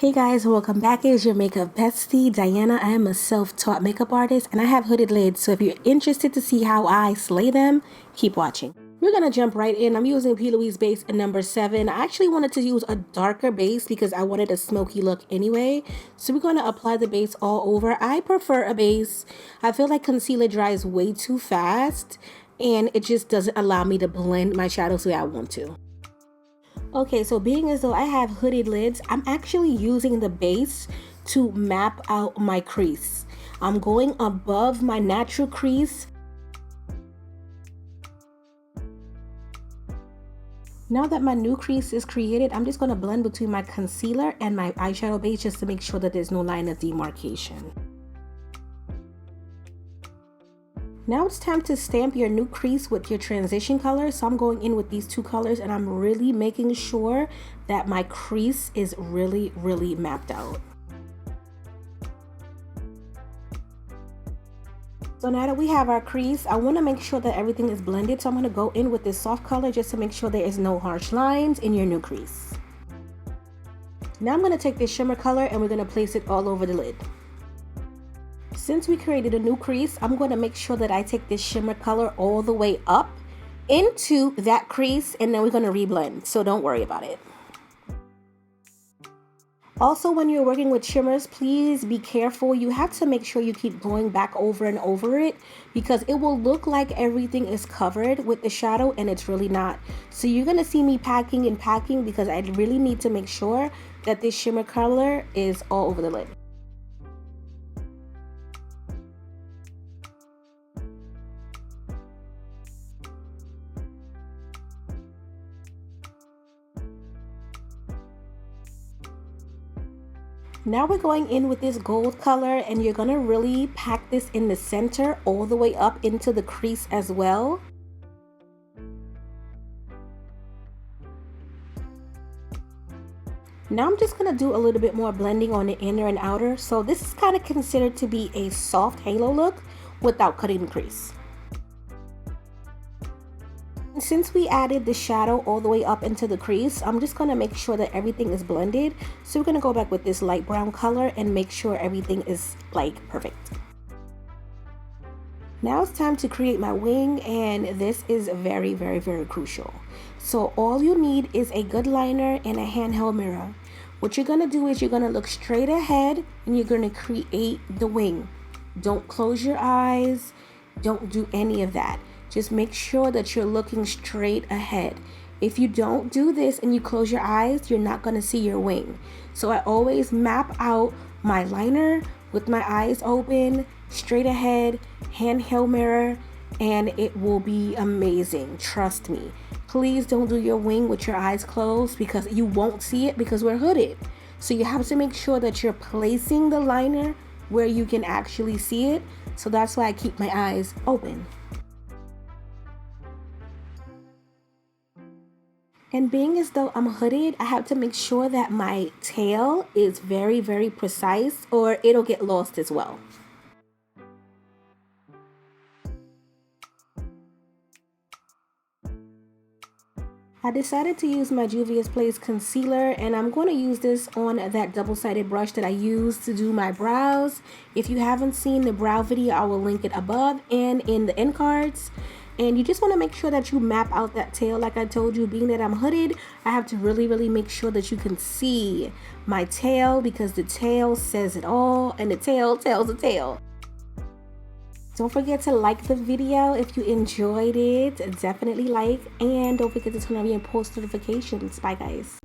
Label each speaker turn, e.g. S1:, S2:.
S1: Hey guys, welcome back. It's your makeup bestie, Diana. I am a self-taught makeup artist and I have hooded lids, so if you're interested to see how I slay them, keep watching. We're gonna jump right in. I'm using P. Louise base in number 7. I actually wanted to use a darker base because I wanted a smoky look anyway. So we're gonna apply the base all over. I prefer a base. I feel like concealer dries way too fast and it just doesn't allow me to blend my shadows the way I want to. Okay, so being as though I have hooded lids, I'm actually using the base to map out my crease. I'm going above my natural crease. Now that my new crease is created, I'm just going to blend between my concealer and my eyeshadow base just to make sure that there's no line of demarcation. Now it's time to stamp your new crease with your transition color. So I'm going in with these two colors and I'm really making sure that my crease is really mapped out. So now that we have our crease, I want to make sure that everything is blended. So I'm going to go in with this soft color just to make sure there is no harsh lines in your new crease. Now I'm going to take this shimmer color and we're going to place it all over the lid. Since we created a new crease, I'm going to make sure that I take this shimmer color all the way up into that crease and then we're going to reblend, so don't worry about it. Also, when you're working with shimmers, please be careful. You have to make sure you keep going back over and over it because it will look like everything is covered with the shadow and it's really not. So you're going to see me packing and packing because I really need to make sure that this shimmer color is all over the lid. Now we're going in with this gold color and you're going to really pack this in the center all the way up into the crease as well. Now I'm just going to do a little bit more blending on the inner and outer. So this is kind of considered to be a soft halo look without cutting the crease. Since we added the shadow all the way up into the crease, I'm just going to make sure that everything is blended. So we're going to go back with this light brown color and make sure everything is like perfect. Now it's time to create my wing, and this is very crucial. So all you need is a good liner and a handheld mirror. What you're going to do is you're going to look straight ahead and you're going to create the wing. Don't close your eyes. Don't do any of that. Just make sure that you're looking straight ahead. If you don't do this and you close your eyes, you're not going to see your wing. So I always map out my liner with my eyes open, straight ahead, handheld mirror, and it will be amazing. Trust me. Please don't do your wing with your eyes closed because you won't see it because we're hooded. So you have to make sure that you're placing the liner where you can actually see it. So that's why I keep my eyes open. And being as though I'm hooded, I have to make sure that my tail is very precise or it'll get lost as well. I decided to use my Juvia's Place concealer and I'm going to use this on that double-sided brush that I use to do my brows. If you haven't seen the brow video, I will link it above and in the end cards. And you just want to make sure that you map out that tail. Like I told you, being that I'm hooded, I have to really make sure that you can see my tail because the tail says it all and the tail tells the tale. Don't forget to like the video if you enjoyed it. Definitely like, and don't forget to turn on your post notifications. Bye guys.